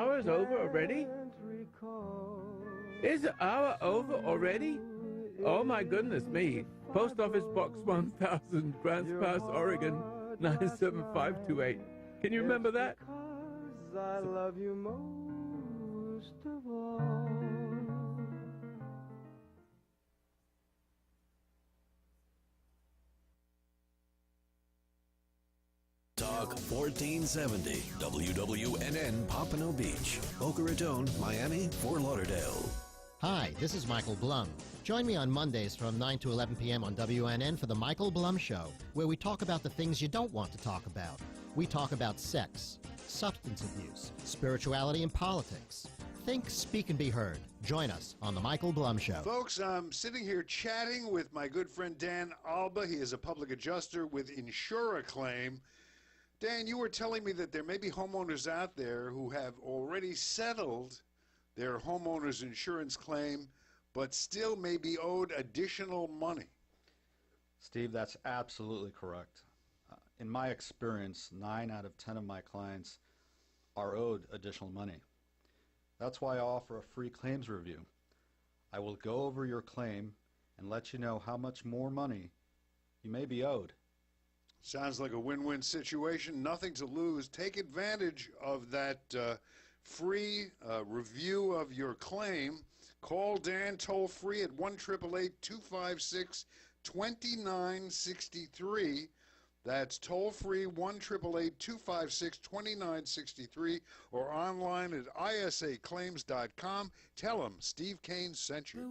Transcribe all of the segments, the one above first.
hour is over already? Is the hour over already? Oh my goodness me. Post Office Box 1000, Grants Pass, Oregon, 97528. Can you remember that? I love you most of all. Talk 1470, WWNN Pompano Beach, Boca Raton, Miami, Fort Lauderdale. Hi, this is Michael Blum. Join me on Mondays from 9 to 11 p.m. on WNN for The Michael Blum Show, where we talk about the things you don't want to talk about. We talk about sex, substance abuse, spirituality, and politics. Think, speak, and be heard. Join us on The Michael Blum Show. Folks, I'm sitting here chatting with my good friend Dan Alba. He is a public adjuster with InsuraClaim. Dan, you were telling me that there may be homeowners out there who have already settled their homeowner's insurance claim, but still may be owed additional money. Steve, that's absolutely correct. In my experience, 9 out of 10 of my clients are owed additional money. That's why I offer a free claims review. I will go over your claim and let you know how much more money you may be owed. Sounds like a win-win situation. Nothing to lose. Take advantage of that free review of your claim. Call Dan toll-free at 1-888-256-2963. That's toll-free, 1-888-256-2963, or online at isaclaims.com. Tell them Steve Kane sent you.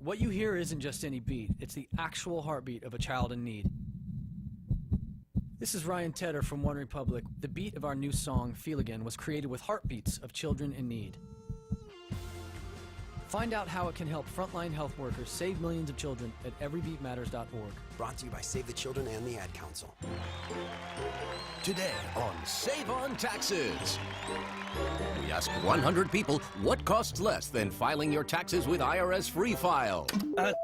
What you hear isn't just any beat, it's the actual heartbeat of a child in need. This is Ryan Tedder from One Republic. The beat of our new song, Feel Again, was created with heartbeats of children in need. Find out how it can help frontline health workers save millions of children at everybeatmatters.org. Brought to you by Save the Children and the Ad Council. Today on Save on Taxes. We ask 100 people what costs less than filing your taxes with IRS Free File.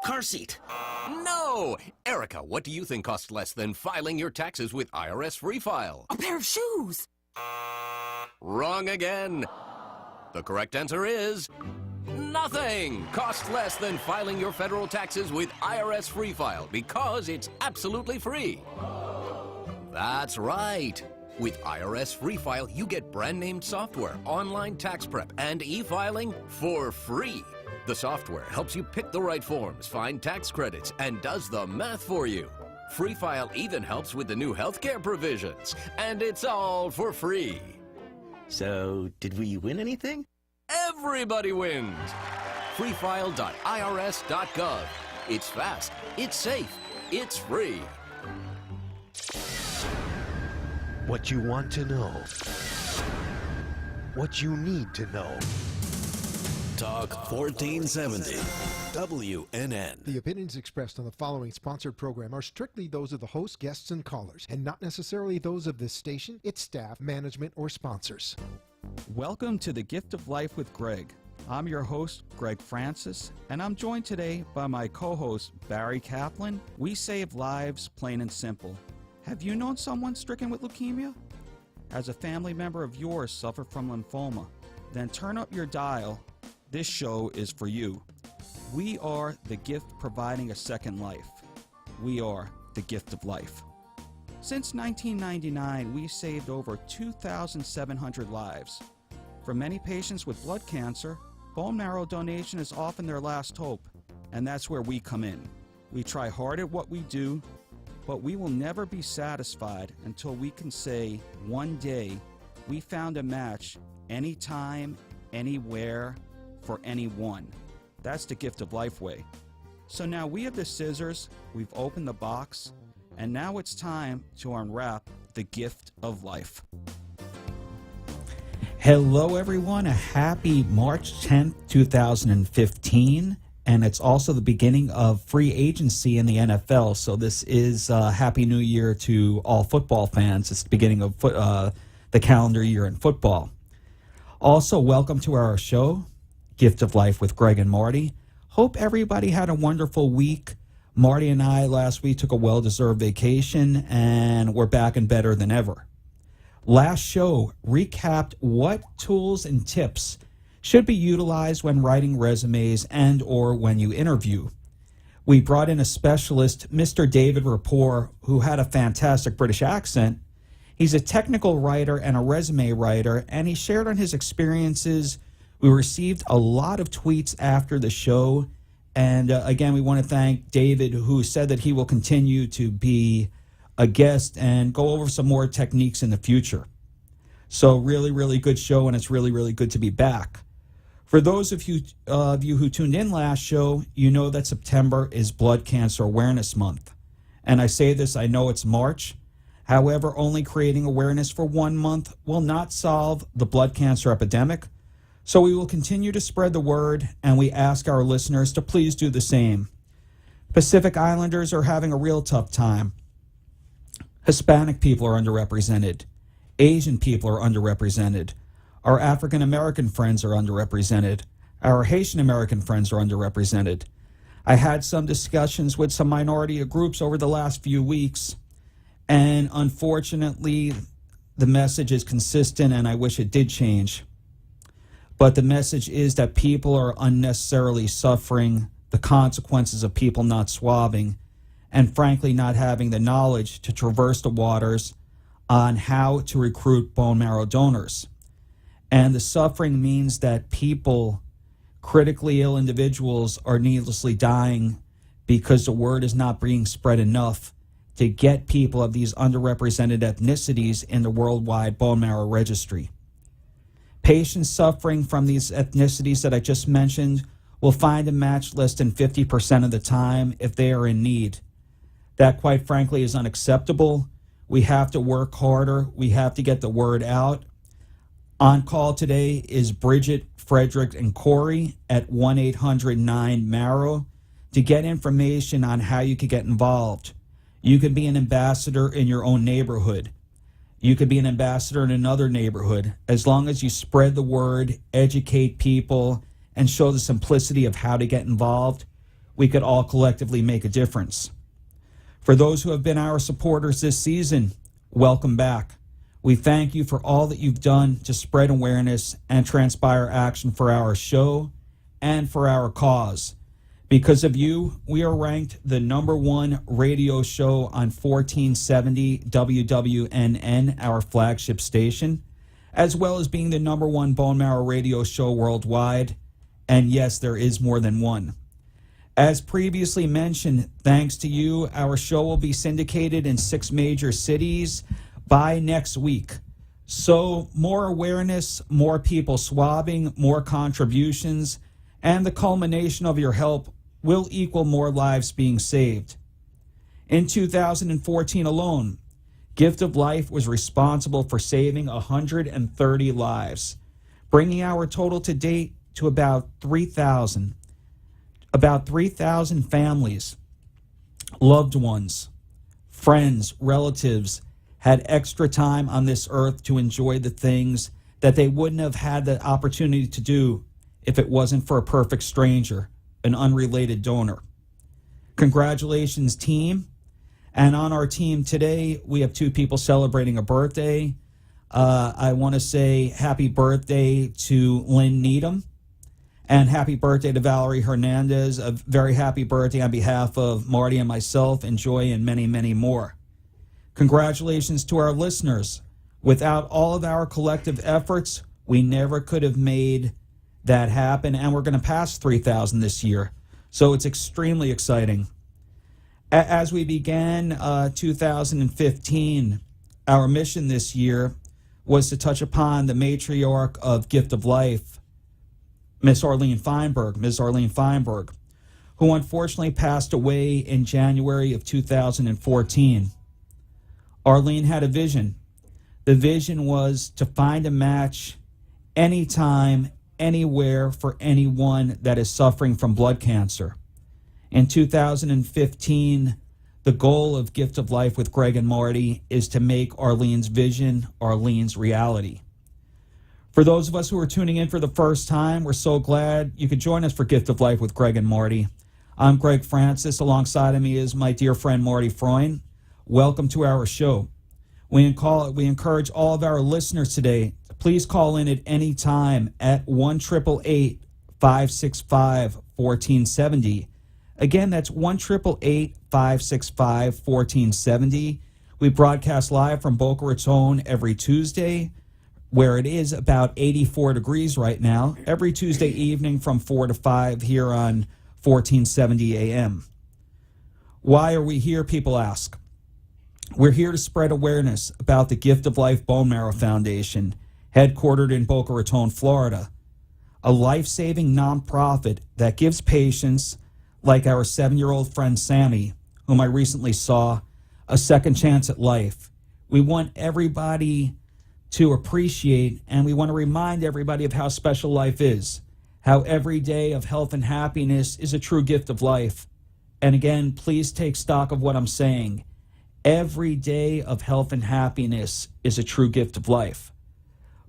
Car seat. No! Erica, what do you think costs less than filing your taxes with IRS Free File? A pair of shoes. Wrong again. The correct answer is nothing costs less than filing your federal taxes with IRS Free File because it's absolutely free. That's right. With IRS Free File, you get brand-name software, online tax prep, and e-filing for free. The software helps you pick the right forms, find tax credits, and does the math for you. Free File even helps with the new healthcare provisions, and it's all for free. So, did we win anything? Everybody wins. freefile.irs.gov. It's fast, it's safe, it's free. What you want to know. What you need to know. Talk 1470. WNN. The opinions expressed on the following sponsored program are strictly those of the host, guests, and callers, and not necessarily those of this station, its staff, management, or sponsors. Welcome to The Gift of Life with Gregg. I'm your host, Gregg Francis, and I'm joined today by my co-host, Barry Kaplan. We save lives, plain and simple. Have you known someone stricken with leukemia? Has a family member of yours suffered from lymphoma? Then turn up your dial. This show is for you. We are the gift providing a second life. We are the gift of life. Since 1999, we saved over 2,700 lives. For many patients with blood cancer, bone marrow donation is often their last hope, and that's where we come in. We try hard at what we do, but we will never be satisfied until we can say, one day, we found a match anytime, anywhere, for anyone. That's the Gift of Life way. So now we have the scissors, we've opened the box, and now it's time to unwrap the gift of life. Hello everyone, a happy March 10th, 2015, and it's also the beginning of free agency in the NFL, so this is Happy New Year to all football fans. It's the beginning of the calendar year in football. Also, welcome to our show, Gift of Life with Gregg and Marty. Hope everybody had a wonderful week. Marty and I last week took a well-deserved vacation, and we're back and better than ever. Last show recapped what tools and tips should be utilized when writing resumes and or when you interview. We brought in a specialist, Mr. David Rapport, who had a fantastic British accent. He's a technical writer and a resume writer, and he shared on his experiences. We received a lot of tweets after the show, and again, we want to thank David, who said that he will continue to be a guest and go over some more techniques in the future. So really, really good show, and it's really, really good to be back. For those of you who tuned in last show, you know that September is Blood Cancer Awareness Month. And I say this, I know it's March. However, only creating awareness for 1 month will not solve the blood cancer epidemic. So we will continue to spread the word, and we ask our listeners to please do the same. Pacific Islanders are having a real tough time. Hispanic people are underrepresented. Asian people are underrepresented. Our African American friends are underrepresented. Our Haitian American friends are underrepresented. I had some discussions with some minority groups over the last few weeks, and unfortunately, the message is consistent, and I wish it did change. But the message is that people are unnecessarily suffering the consequences of people not swabbing, and frankly not having the knowledge to traverse the waters on how to recruit bone marrow donors. And the suffering means that people, critically ill individuals, are needlessly dying because the word is not being spread enough to get people of these underrepresented ethnicities in the worldwide bone marrow registry. Patients suffering from these ethnicities that I just mentioned will find a match less than 50% of the time if they are in need. That, quite frankly, is unacceptable. We have to work harder. We have to get the word out. On call today is Bridget, Frederick, and Corey at 1-800-9-MARROW to get information on how you can get involved. You could be an ambassador in your own neighborhood. You could be an ambassador in another neighborhood. As long as you spread the word, educate people, and show the simplicity of how to get involved, we could all collectively make a difference. For those who have been our supporters this season, welcome back. We thank you for all that you've done to spread awareness and transpire action for our show and for our cause. Because of you, we are ranked the #1 radio show on 1470 WWNN, our flagship station, as well as being the #1 bone marrow radio show worldwide. And yes, there is more than one. As previously mentioned, thanks to you, our show will be syndicated in 6 major cities by next week. So more awareness, more people swabbing, more contributions, and the culmination of your help will equal more lives being saved. In 2014 alone, Gift of Life was responsible for saving 130 lives, bringing our total to date to about 3,000. About 3,000 families, loved ones, friends, relatives had extra time on this earth to enjoy the things that they wouldn't have had the opportunity to do if it wasn't for a perfect stranger, an unrelated donor. Congratulations, team. And on our team today, we have 2 people celebrating a birthday. I want to say happy birthday to Lynn Needham. And happy birthday to Valerie Hernandez. A very happy birthday on behalf of Marty and myself, and Joy, and many, many more. Congratulations to our listeners. Without all of our collective efforts, we never could have made that happen, and we're going to pass 3,000 this year. So it's extremely exciting. As we began 2015, our mission this year was to touch upon the matriarch of Gift of Life, Miss Arlene Feinberg, who unfortunately passed away in January of 2014. Arlene had a vision. The vision was to find a match anytime, anywhere for anyone that is suffering from blood cancer. In 2015, the goal of Gift of Life with Gregg and Marty is to make Arlene's vision Arlene's reality. For those of us who are tuning in for the first time, we're so glad you could join us for Gift of Life with Gregg and Marty. I'm Gregg Francis. Alongside of me is my dear friend Marty Freund. Welcome to our show. We encourage all of our listeners today, please call in at any time at 1-888-565-1470. Again, that's 1-888-565-1470. We broadcast live from Boca Raton every Tuesday, where it is about 84 degrees right now, every Tuesday evening from 4 to 5 here on 1470 AM. Why are we here, people ask? We're here to spread awareness about the Gift of Life Bone Marrow Foundation, headquartered in Boca Raton, Florida, a life-saving nonprofit that gives patients like our 7-year-old friend Sammy, whom I recently saw, a second chance at life. We want everybody to appreciate, and we want to remind everybody of how special life is, how every day of health and happiness is a true gift of life. And again, please take stock of what I'm saying. Every day of health and happiness is a true gift of life.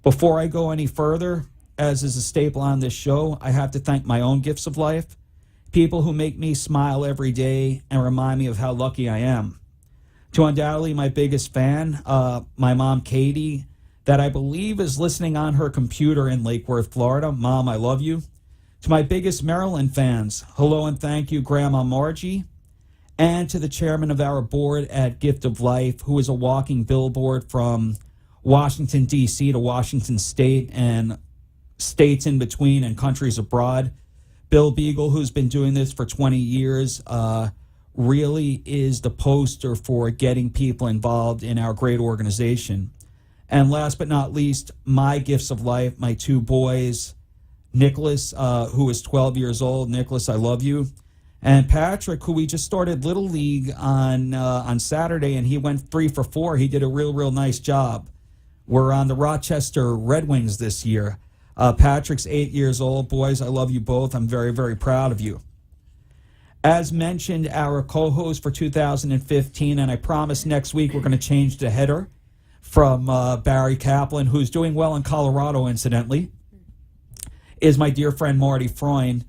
Before I go any further, as is a staple on this show, I have to thank my own gifts of life, people who make me smile every day and remind me of how lucky I am. To undoubtedly my biggest fan, my mom, Katie, that I believe is listening on her computer in Lake Worth, Florida. Mom, I love you. To my biggest Maryland fans, hello and thank you, Grandma Margie. And to the chairman of our board at Gift of Life, who is a walking billboard from Washington, D.C. to Washington State and states in between and countries abroad. Bill Beagle, who's been doing this for 20 years, really is the poster for getting people involved in our great organization. And last but not least, my gifts of life, my two boys, Nicholas, who is 12 years old. Nicholas, I love you. And Patrick, who we just started Little League on Saturday, and he went 3 for 4. He did a real nice job. We're on the Rochester Red Wings this year. Patrick's 8 years old. Boys, I love you both. I'm very proud of you. As mentioned, our co-host for 2015, and I promise next week we're going to change the header from Barry Kaplan, who's doing well in Colorado, incidentally, is my dear friend Marty Freund.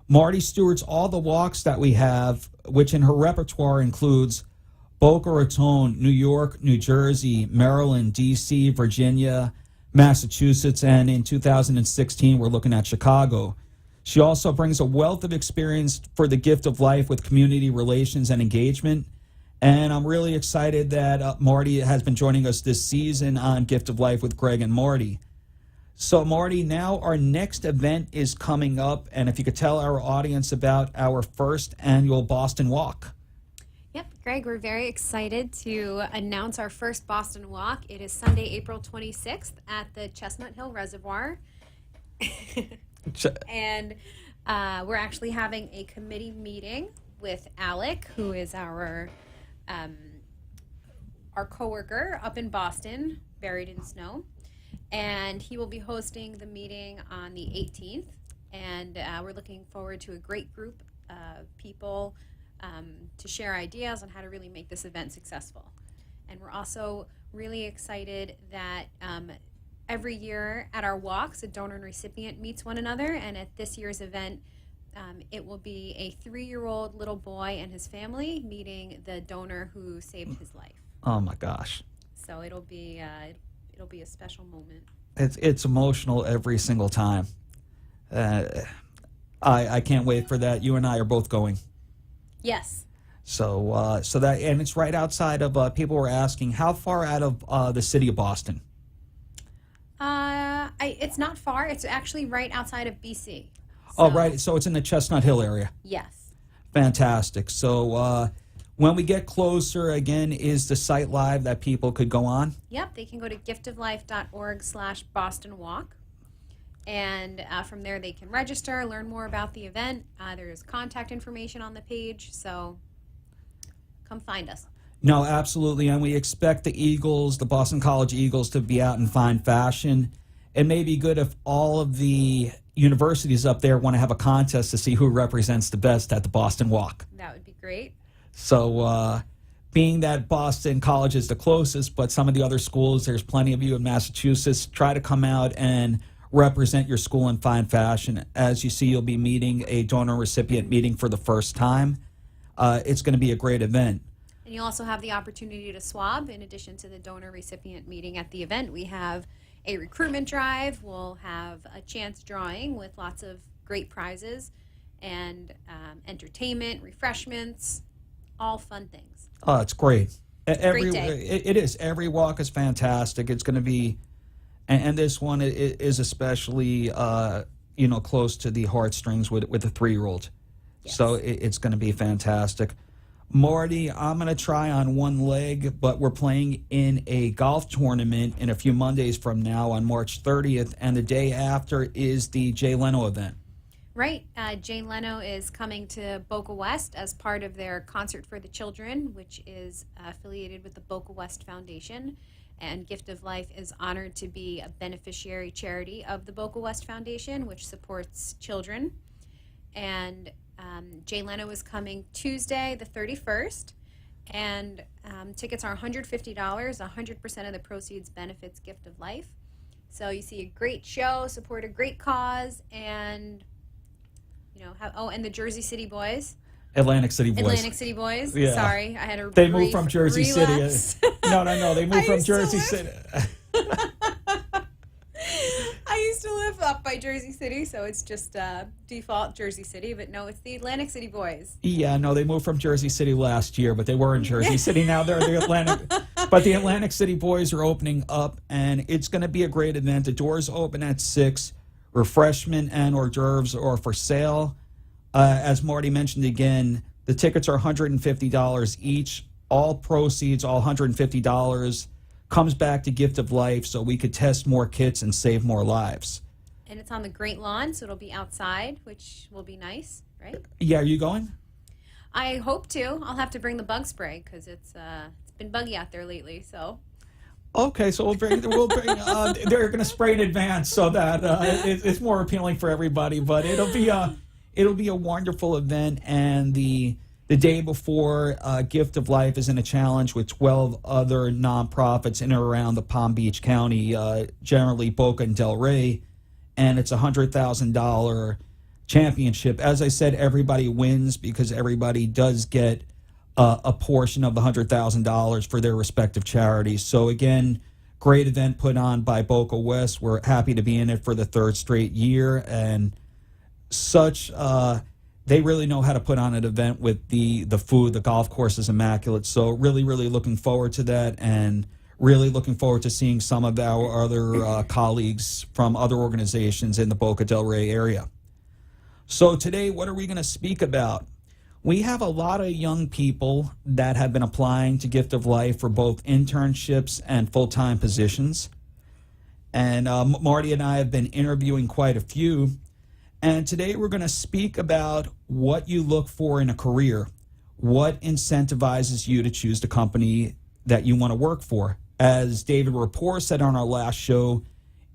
Marty stewards all the walks that we have, which in her repertoire includes Boca Raton, New York, New Jersey, Maryland, D.C., Virginia, Massachusetts, and in 2016, we're looking at Chicago. She also brings a wealth of experience for the Gift of Life with community relations and engagement. And I'm really excited that Marty has been joining us this season on Gift of Life with Gregg and Marty. So, Marty, now our next event is coming up, and if you could tell our audience about our first annual Boston Walk. Yep, Greg, we're very excited to announce our first Boston Walk. It is Sunday, April 26th at the Chestnut Hill Reservoir. And we're actually having a committee meeting with Alec, who is our coworker up in Boston, buried in snow. And he will be hosting the meeting on the 18th. And we're looking forward to a great group of people to share ideas on how to really make this event successful. And we're also really excited that every year at our walks, a donor and recipient meets one another. And at this year's event, it will be a 3-year-old little boy and his family meeting the donor who saved his life. Oh, my gosh. So it'll be a special moment. It's emotional every single time. I can't wait for that. You and I are both going. Yes. So that, and it's right outside of, people were asking, how far out of the city of Boston? It's not far. It's actually right outside of BC. So. Oh, right. So it's in the Chestnut Hill area. Yes. Fantastic. So when we get closer, again, is the site live that people could go on? Yep. They can go to giftoflife.org/Boston Walk. And from there, they can register, learn more about the event. There's contact information on the page, so come find us. No, absolutely. And we expect the Eagles, the Boston College Eagles, to be out in fine fashion. It may be good if all of the universities up there want to have a contest to see who represents the best at the Boston Walk. That would be great. So being that Boston College is the closest, but some of the other schools, there's plenty of you in Massachusetts, try to come out and represent your school in fine fashion. As you see, you'll be meeting a donor recipient meeting for the first time. It's going to be a great event. And you also have the opportunity to swab. In addition to the donor recipient meeting at the event, we have a recruitment drive. We'll have a chance drawing with lots of great prizes and entertainment, refreshments, all fun things. Oh, it's great. Great day. It is. Every walk is fantastic. It's going to be, and this one is especially, close to the heartstrings with a 3-year-old. Yes. So it's going to be fantastic. Marty, I'm going to try on one leg, but we're playing in a golf tournament in a few Mondays from now on March 30th, and the day after is the Jay Leno event. Right. Jay Leno is coming to Boca West as part of their Concert for the Children, which is affiliated with the Boca West Foundation. And Gift of Life is honored to be a beneficiary charity of the Boca West Foundation, which supports children. And Jay Leno is coming Tuesday, the 31st. And tickets are $150. 100% of the proceeds benefits Gift of Life. So you see a great show, support a great cause, and and the Jersey City Boys. Atlantic City Boys. Atlantic City Boys. Yeah. Sorry, I had a They moved from Jersey relapse. City. No, they moved from Jersey City. I used to live up by Jersey City, so it's just default Jersey City. But no, it's the Atlantic City Boys. Yeah, no, they moved from Jersey City last year, but they were in Jersey City. Now they're the Atlantic. But the Atlantic City Boys are opening up, and it's going to be a great event. The doors open at 6. Refreshment and hors d'oeuvres are for sale. As Marty mentioned again, the tickets are $150 each. All proceeds, all $150, comes back to Gift of Life so we could test more kits and save more lives. And it's on the Great Lawn, so it'll be outside, which will be nice, right? Yeah, are you going? I hope to. I'll have to bring the bug spray because it's been buggy out there lately, so... Okay, so we'll bring they're going to spray in advance so that it's more appealing for everybody. But it'll be a wonderful event, and the day before, Gift of Life is in a challenge with 12 other nonprofits in and around the Palm Beach County, generally Boca and Del Rey, and it's a $100,000 championship. As I said, everybody wins because everybody does get a portion of the $100,000 for their respective charities. So again, great event put on by Boca West. We're happy to be in it for the 3rd straight year, and they really know how to put on an event with the food. The golf course is immaculate. So really, really looking forward to that, and really looking forward to seeing some of our other colleagues from other organizations in the Boca Del Rey area. So today, what are we going to speak about? We have a lot of young people that have been applying to Gift of Life for both internships and full-time positions. And Marty and I have been interviewing quite a few. And today we're going to speak about what you look for in a career. What incentivizes you to choose the company that you want to work for? As David Rapport said on our last show,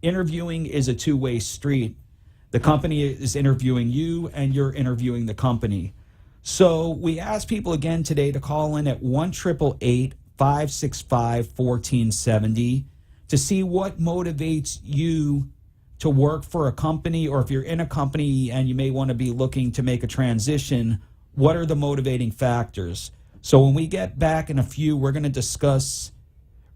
interviewing is a two-way street. The company is interviewing you, and you're interviewing the company. So we asked people again today to call in at 1-888-565-1470 to see what motivates you to work for a company, or if you're in a company and you may want to be looking to make a transition, what are the motivating factors? So when we get back in a few, we're going to discuss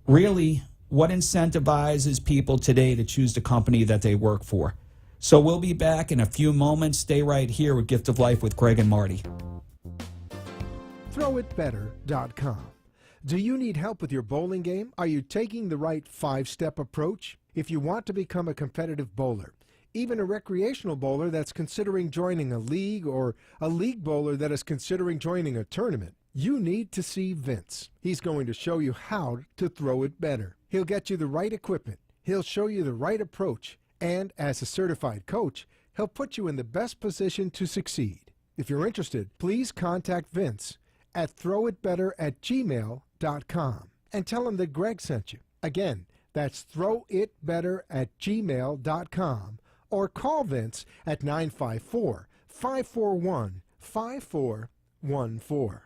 really what incentivizes people today to choose the company that they work for. So we'll be back in a few moments. Stay right here with Gift of Life with Gregg and Marty. ThrowItBetter.com. Do you need help with your bowling game? Are you taking the right 5-step approach? If you want to become a competitive bowler, even a recreational bowler that's considering joining a league, or a league bowler that is considering joining a tournament, you need to see Vince. He's going to show you how to throw it better. He'll get you the right equipment. He'll show you the right approach, And as a certified coach, he'll put you in the best position to succeed. If you're interested, please contact Vince at throwitbetter@gmail.com and tell him that Gregg sent you. Again, that's throwitbetter@gmail.com, or call Vince at 954-541-5414.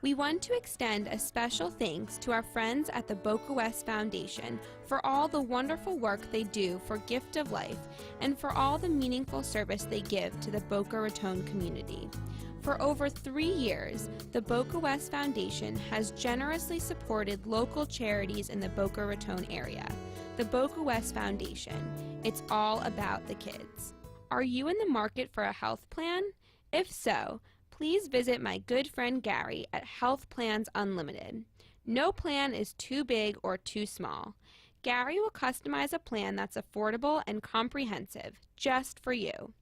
We want to extend a special thanks to our friends at the Boca West Foundation for all the wonderful work they do for Gift of Life and for all the meaningful service they give to the Boca Raton community. For over 3 years, the Boca West Foundation has generously supported local charities in the Boca Raton area. The Boca West Foundation. It's all about the kids. Are you in the market for a health plan? If so, please visit my good friend Gary at Health Plans Unlimited. No plan is too big or too small. Gary will customize a plan that's affordable and comprehensive, just for you.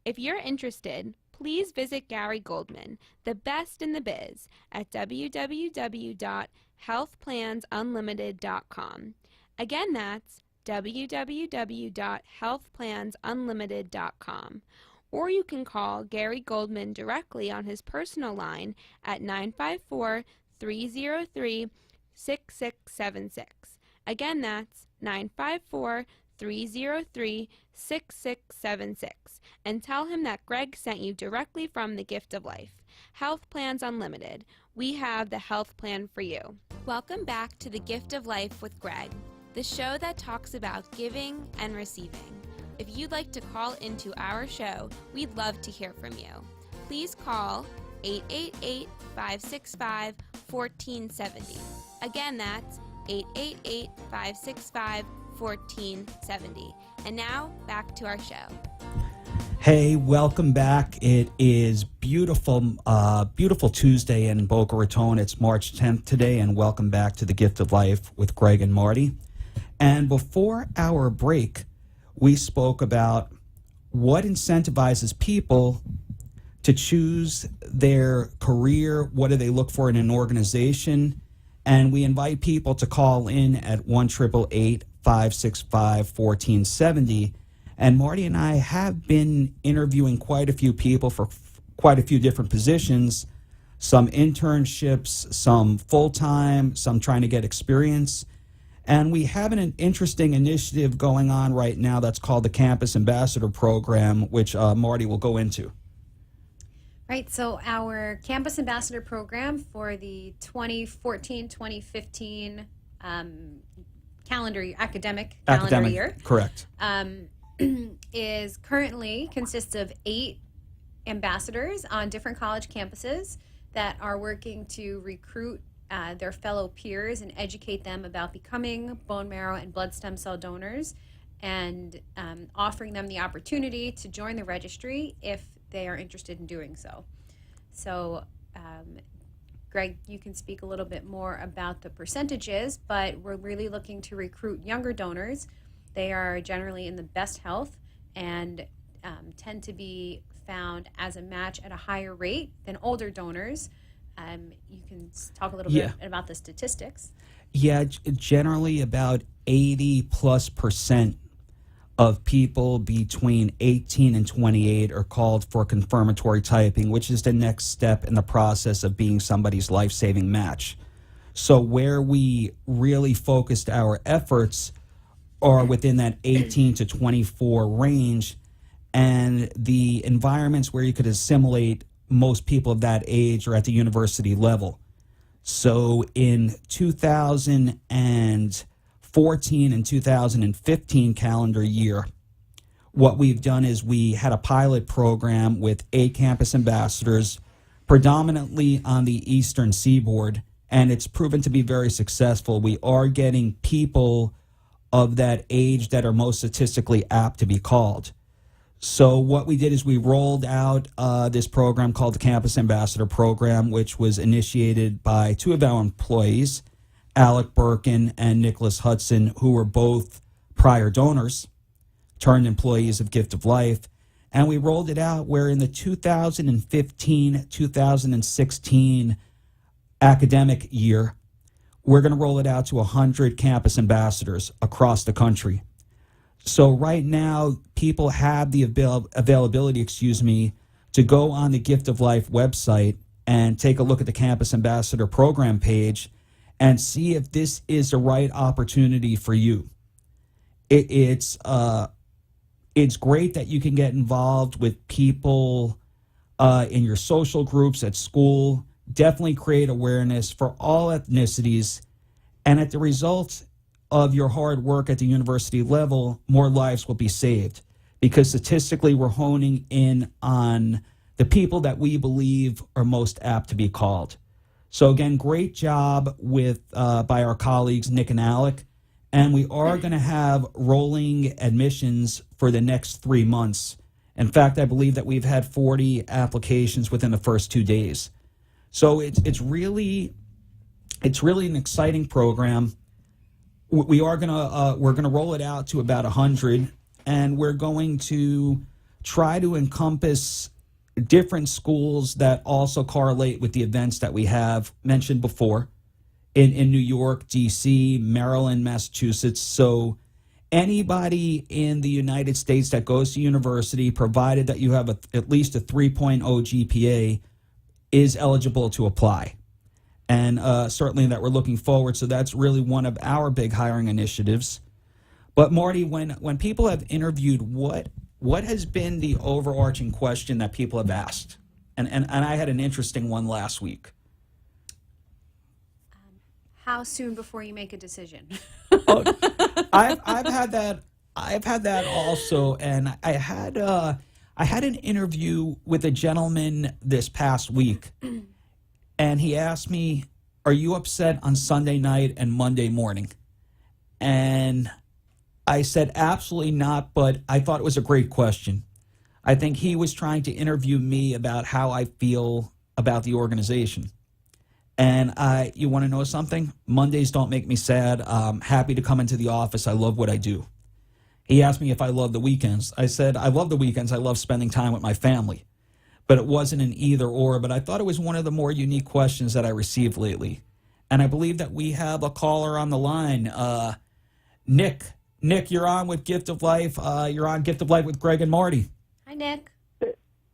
If you're interested, please visit Gary Goldman, the best in the biz, at www.healthplansunlimited.com. Again, that's www.healthplansunlimited.com. Or you can call Gary Goldman directly on his personal line at 954-303-6676. Again, that's 954-303-6676. And tell him that Gregg sent you directly from the Gift of Life. Health Plans Unlimited. We have the health plan for you. Welcome back to the Gift of Life with Gregg, the show that talks about giving and receiving. If you'd like to call into our show, we'd love to hear from you. Please call 888-565-1470. Again, that's 888-565-1470. And now, back to our show. Hey, welcome back. It is beautiful Tuesday in Boca Raton. It's March 10th today, and welcome back to the Gift of Life with Gregg and Marty. And before our break, we spoke about what incentivizes people to choose their career, what do they look for in an organization, and we invite people to call in at 1-888-565-1470. And Marty and I have been interviewing quite a few people for quite a few different positions, some internships, some full-time, some trying to get experience. And we have an interesting initiative going on right now that's called the Campus Ambassador Program, which Marty will go into. Right, so our Campus Ambassador Program for the 2014-2015 academic calendar year. Correct. Is currently consists of 8 ambassadors on different college campuses that are working to recruit their fellow peers and educate them about becoming bone marrow and blood stem cell donors, and offering them the opportunity to join the registry if they are interested in doing so. So, Gregg, you can speak a little bit more about the percentages, but we're really looking to recruit younger donors. They are generally in the best health and tend to be found as a match at a higher rate than older donors. You can talk a little bit about the statistics. Yeah, generally about 80+% of people between 18 and 28 are called for confirmatory typing, which is the next step in the process of being somebody's life-saving match. So where we really focused our efforts are within that 18 to 24 range, and the environments where you could assimilate most people of that age are at the university level. So in 2014 and 2015 calendar year, what we've done is we had a pilot program with 8 campus ambassadors, predominantly on the eastern seaboard, and it's proven to be very successful. We are getting people of that age that are most statistically apt to be called. So what we did is we rolled out this program called the Campus Ambassador Program, which was initiated by 2 of our employees, Alec Birkin and Nicholas Hudson, who were both prior donors, turned employees of Gift of Life. And we rolled it out where in the 2015-2016 academic year, we're going to roll it out to 100 campus ambassadors across the country. So right now, people have the availability, to go on the Gift of Life website and take a look at the Campus Ambassador Program page and see if this is the right opportunity for you. It's great that you can get involved with people in your social groups at school. Definitely create awareness for all ethnicities. And at the result of your hard work at the university level, more lives will be saved. Because statistically, we're honing in on the people that we believe are most apt to be called. So again, great job by our colleagues, Nick and Alec. And we are going to have rolling admissions for the next 3 months. In fact, I believe that we've had 40 applications within the first 2 days. So it's really an exciting program. We're gonna roll it out to about 100, and we're going to try to encompass different schools that also correlate with the events that we have mentioned before in New York, D.C., Maryland, Massachusetts. So anybody in the United States that goes to university, provided that you have at least a 3.0 GPA, is eligible to apply. And certainly that we're looking forward. So that's really one of our big hiring initiatives. But Marty, when people have interviewed, what has been the overarching question that people have asked? And I had an interesting one last week. How soon before you make a decision? I've had that also, and I had an interview with a gentleman this past week, and he asked me, "Are you upset on Sunday night and Monday morning?" And I said, "Absolutely not," but I thought it was a great question. I think he was trying to interview me about how I feel about the organization. And you want to know something? Mondays don't make me sad. I'm happy to come into the office. I love what I do. He asked me if I love the weekends. I said, I love the weekends. I love spending time with my family. But it wasn't an either or, but I thought it was one of the more unique questions that I received lately. And I believe that we have a caller on the line. Nick, you're on with Gift of Life. You're on Gift of Life with Gregg and Marty. Hi, Nick.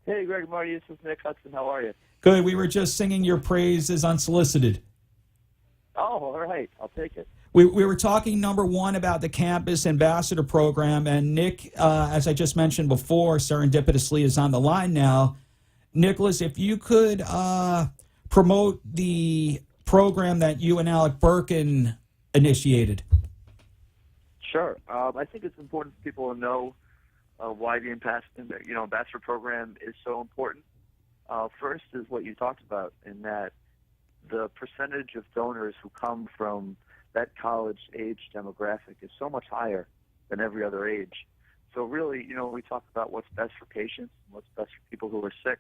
Hey, Greg and Marty, this is Nick Hudson. How are you? Good. We were just singing your praises unsolicited. Oh, all right. I'll take it. We were talking, number one, about the Campus Ambassador Program, and Nick, as I just mentioned before, serendipitously is on the line now. Nicholas, if you could promote the program that you and Alec Birkin initiated. Sure. I think it's important for people to know why the ambassador program is so important. First is what you talked about, in that the percentage of donors who come from that college age demographic is so much higher than every other age. So really, we talk about what's best for patients, what's best for people who are sick.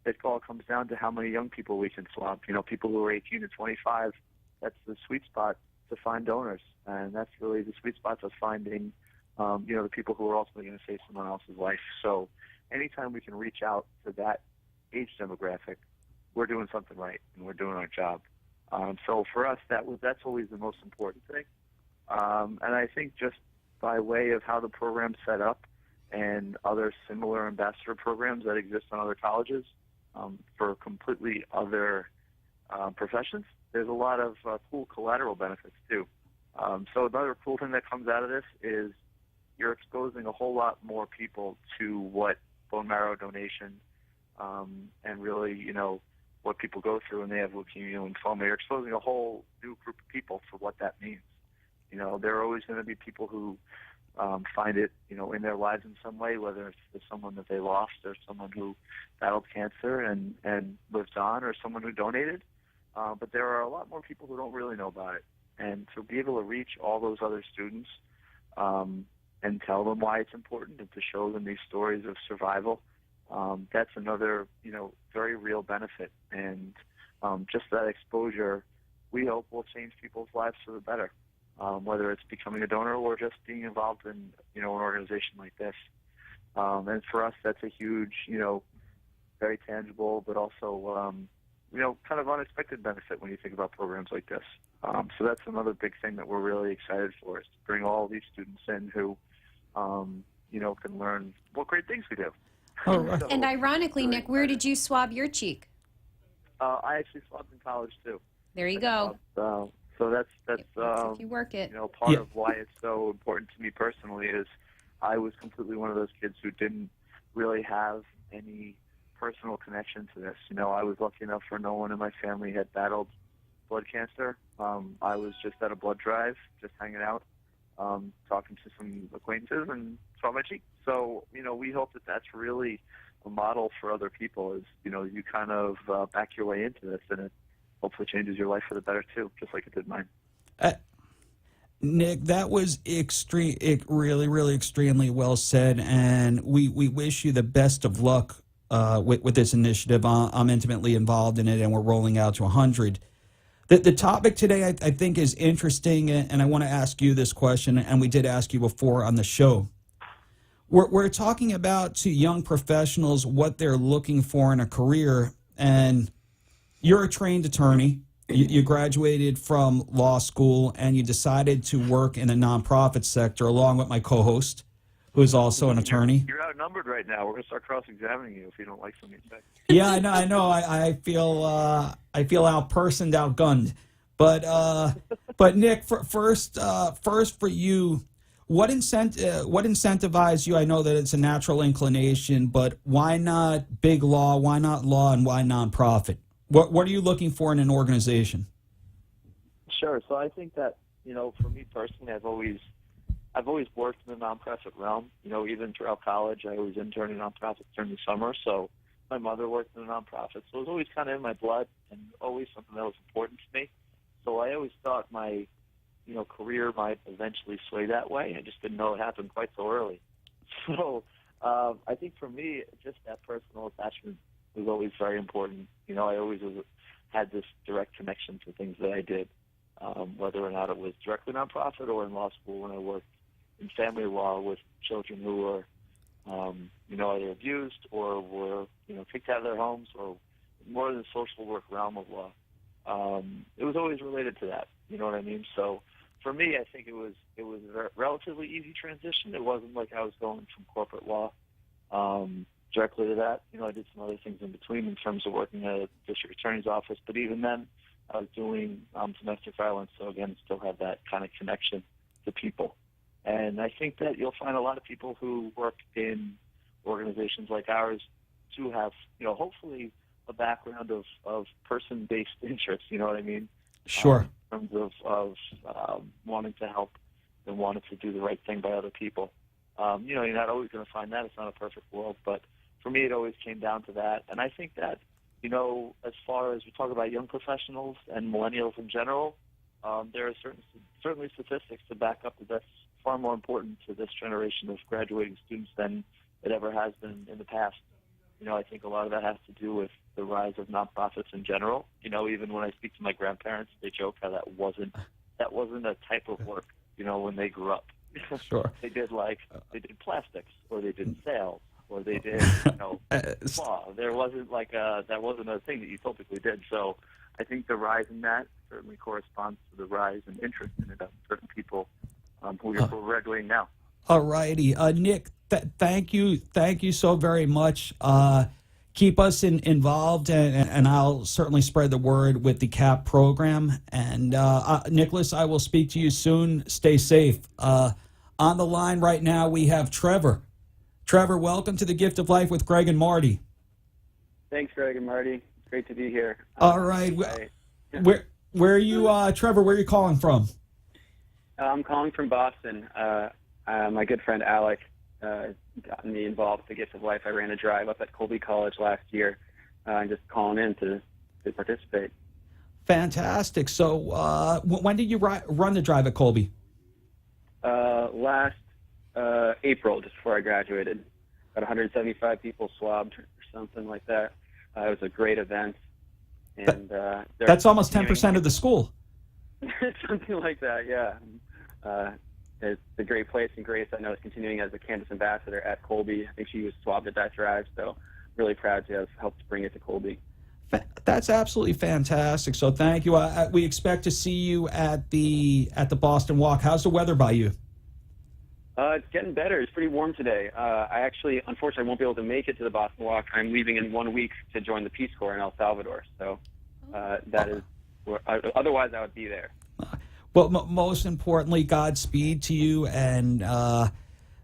It all comes down to how many young people we can swap. People who are 18 to 25, that's the sweet spot to find donors. And that's really the sweet spot of finding, the people who are ultimately going to save someone else's life. So anytime we can reach out to that age demographic, we're doing something right and we're doing our job. So for us, that's always the most important thing. And I think just by way of how the program's set up and other similar ambassador programs that exist on other colleges for completely other professions, there's a lot of cool collateral benefits too. So another cool thing that comes out of this is you're exposing a whole lot more people to what bone marrow donation and really, what people go through when they have leukemia and lymphoma. You're exposing a whole new group of people for what that means. There are always going to be people who find it, in their lives in some way, whether it's someone that they lost or someone who battled cancer and lived on, or someone who donated. But there are a lot more people who don't really know about it. And to be able to reach all those other students and tell them why it's important and to show them these stories of survival, that's another, very real benefit. And just that exposure, we hope, will change people's lives for the better, whether it's becoming a donor or just being involved in, an organization like this. And for us, that's a huge, very tangible, but also, kind of unexpected benefit when you think about programs like this. So that's another big thing that we're really excited for, is to bring all these students in who, can learn what great things we do. All right. And ironically, Nick, where did you swab your cheek? I actually swabbed in college too. There you go. So that's if you work it. Part of why it's so important to me personally is I was completely one of those kids who didn't really have any personal connection to this. I was lucky enough where no one in my family had battled blood cancer. I was just at a blood drive, just hanging out, talking to some acquaintances, and saw my cheek. So, we hope that that's really a model for other people, is, you kind of back your way into this, and it hopefully changes your life for the better too, just like it did mine. Nick, that was really, really extremely well said, and we wish you the best of luck with this initiative. I'm intimately involved in it, and we're rolling out to 100. The topic today, I think, is interesting, and I want to ask you this question, and we did ask you before on the show. We're talking about, to young professionals, what they're looking for in a career, and you're a trained attorney. You graduated from law school, and you decided to work in the nonprofit sector along with my co-host, who is also an attorney. You're outnumbered right now. We're going to start cross-examining you if you don't like something you say. Yeah, I know. I feel outpersoned, outgunned. But Nick, first for you, what incentivized you? I know that it's a natural inclination, but why not big law? Why not law, and why nonprofit? What are you looking for in an organization? Sure. So I think that, for me personally, I've always worked in the nonprofit realm. Even throughout college, I was interning in nonprofits during the summer. So my mother worked in a nonprofit, so it was always kind of in my blood and always something that was important to me. So I always thought my, career might eventually sway that way. I just didn't know it happened quite so early. So I think for me, just that personal attachment was always very important. I always had this direct connection to things that I did, whether or not it was directly nonprofit or in law school when I worked in family law with children who were, either abused or were, kicked out of their homes, or more in the social work realm of law. It was always related to that. You know what I mean? So for me, I think it was a relatively easy transition. It wasn't like I was going from corporate law directly to that. I did some other things in between in terms of working at a district attorney's office, but even then I was doing domestic violence, so again, still have that kind of connection to people. And I think that you'll find a lot of people who work in organizations like ours to have, hopefully a background of person-based interests, you know what I mean? Sure. In terms of wanting to help and wanting to do the right thing by other people. You're not always going to find that. It's not a perfect world, but for me, it always came down to that. And I think that, as far as we talk about young professionals and millennials in general, there are certainly statistics to back up that that's far more important to this generation of graduating students than it ever has been in the past. I think a lot of that has to do with the rise of nonprofits in general. Even when I speak to my grandparents, they joke how that wasn't a type of work, when they grew up. Sure. They did plastics, or they did sales, or they did, law. There wasn't that wasn't a thing that you typically did. So I think the rise in that certainly corresponds to the rise in interest in it of certain people who you're graduating now. All righty. Nick, thank you so very much. Keep us involved, and I'll certainly spread the word with the CAP program. And Nicholas, I will speak to you soon. Stay safe. On the line right now, we have Trevor. Trevor, welcome to the Gift of Life with Gregg and Marty. Thanks, Gregg and Marty. It's great to be here. All right. Where are you, Trevor? Where are you calling from? I'm calling from Boston. My good friend Alec got me involved with the Gift of Life. I ran a drive up at Colby College last year, and just calling in to participate. Fantastic. So when did you run the drive at Colby? Last April, just before I graduated. About 175 people swabbed or something like that. It was a great event. And that's almost 10% of the school. Something like that, yeah. It's a great place, and Grace, I know, is continuing as a campus ambassador at Colby. I think she was swabbed at that drive, so really proud to have helped bring it to Colby. That's absolutely fantastic. So thank you. We expect to see you at the Boston Walk. How's the weather by you? It's getting better. It's pretty warm today. I actually, unfortunately, won't be able to make it to the Boston Walk. I'm leaving in 1 week to join the Peace Corps in El Salvador. So that is, otherwise I would be there. Well, most importantly, Godspeed to you, and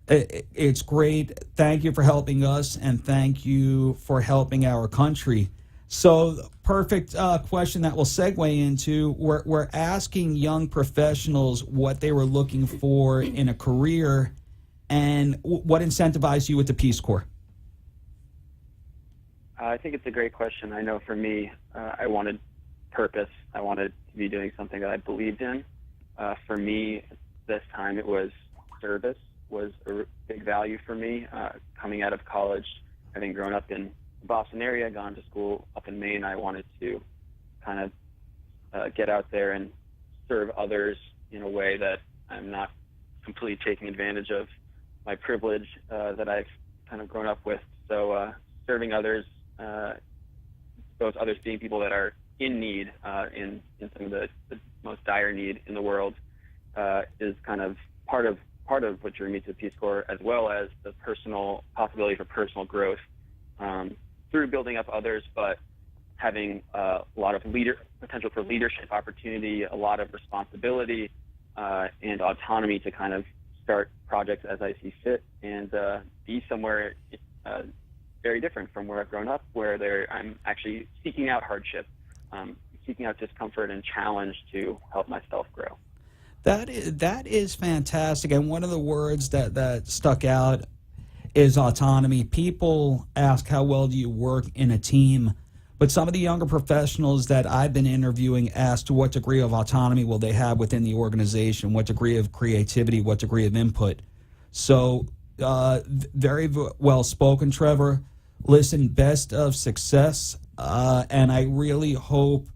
it's great. Thank you for helping us, and thank you for helping our country. So, perfect question that we'll segue into. We're asking young professionals what they were looking for in a career, and what incentivized you with the Peace Corps. I think it's a great question. I know for me, I wanted purpose. I wanted to be doing something that I believed in. For me, this time it was service was a big value for me. Coming out of college, having grown up in the Boston area, gone to school up in Maine, I wanted to kind of get out there and serve others in a way that I'm not completely taking advantage of my privilege that I've kind of grown up with. So serving others, those others being people that are in need, in some of the most dire need in the world, is kind of part of what drew me to the Peace Corps, as well as the personal possibility for personal growth through building up others, but having a lot of potential for leadership opportunity, a lot of responsibility, and autonomy to kind of start projects as I see fit, and be somewhere very different from where I've grown up, where I'm actually seeking out hardship, seeking out discomfort and challenge to help myself grow. That is fantastic, and one of the words that stuck out is autonomy. People ask, how well do you work in a team? But some of the younger professionals that I've been interviewing ask to what degree of autonomy will they have within the organization, what degree of creativity, what degree of input. So very well spoken, Trevor. Listen, best of success, and I really hope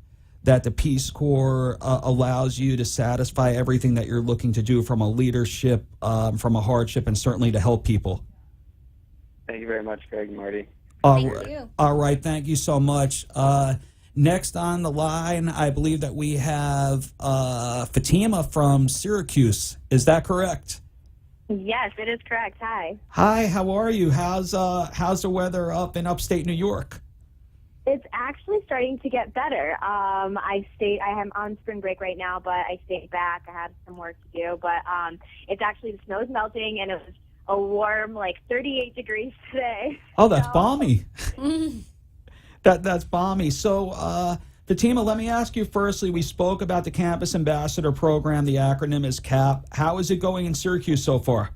that the Peace Corps allows you to satisfy everything that you're looking to do from a leadership, from a hardship, and certainly to help people. Thank you very much, Greg and Marty. All right, thank you so much. Next on the line, I believe that we have Fatima from Syracuse. Is that correct? Yes, it is correct. Hi. Hi, how are you? How's the weather up in upstate New York? It's actually starting to get better. I am on spring break right now, but I stayed back. I had some work to do, but it's actually, the snow's melting, and it was a warm, 38 degrees today. Oh, that's balmy. That's balmy. So, Fatima, let me ask you firstly, we spoke about the Campus Ambassador Program. The acronym is CAP. How is it going in Syracuse so far?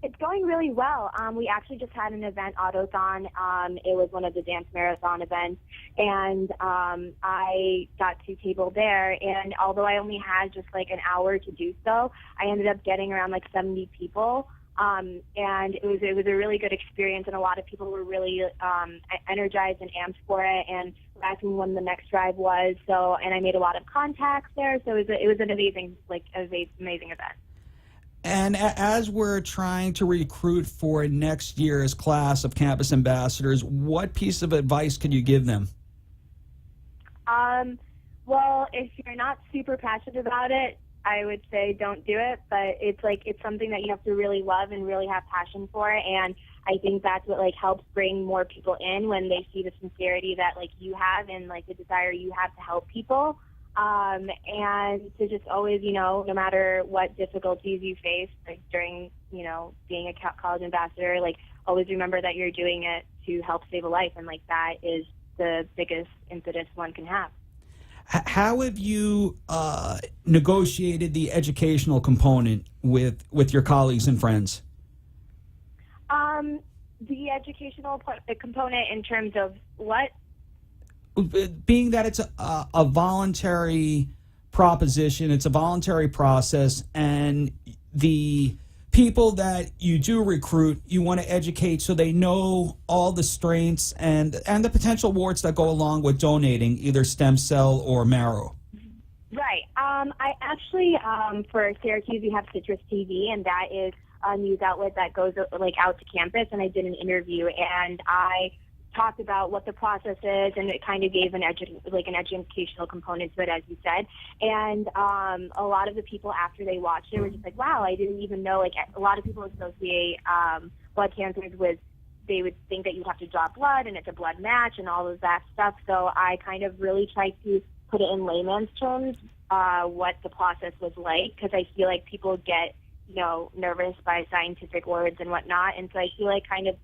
It's going really well. We actually just had an event, Autothon. It was one of the dance marathon events, and I got to table there. And although I only had just an hour to do so, I ended up getting around 70 people. And it was a really good experience, and a lot of people were really energized and amped for it, and were asking when the next drive was. So, and I made a lot of contacts there. So it was an amazing event. And as we're trying to recruit for next year's class of campus ambassadors, what piece of advice could you give them? Well, if you're not super passionate about it, I would say don't do it, but it's something that you have to really love and really have passion for, and I think that's what helps bring more people in when they see the sincerity that you have and the desire you have to help people, and to just always, no matter what difficulties you face during being a college ambassador, always remember that you're doing it to help save a life, and that is the biggest impetus one can have. How have you negotiated the educational component with your colleagues and friends? The educational component in terms of what? Being that it's a voluntary proposition, it's a voluntary process, and the people that you do recruit, you want to educate so they know all the strengths and the potential warts that go along with donating either stem cell or marrow. Right. I actually, for Syracuse, we have Citrus TV, and that is a news outlet that goes out to campus, and I did an interview, and I talked about what the process is, and it kind of gave an educational component to it, as you said. And a lot of the people after they watched it were just like, wow, I didn't even know. Like, a lot of people associate blood cancers with, they would think that you have to draw blood and it's a blood match and all of that stuff. So I kind of really tried to put it in layman's terms, what the process was like, because I feel like people get, nervous by scientific words and whatnot. And so I feel like kind of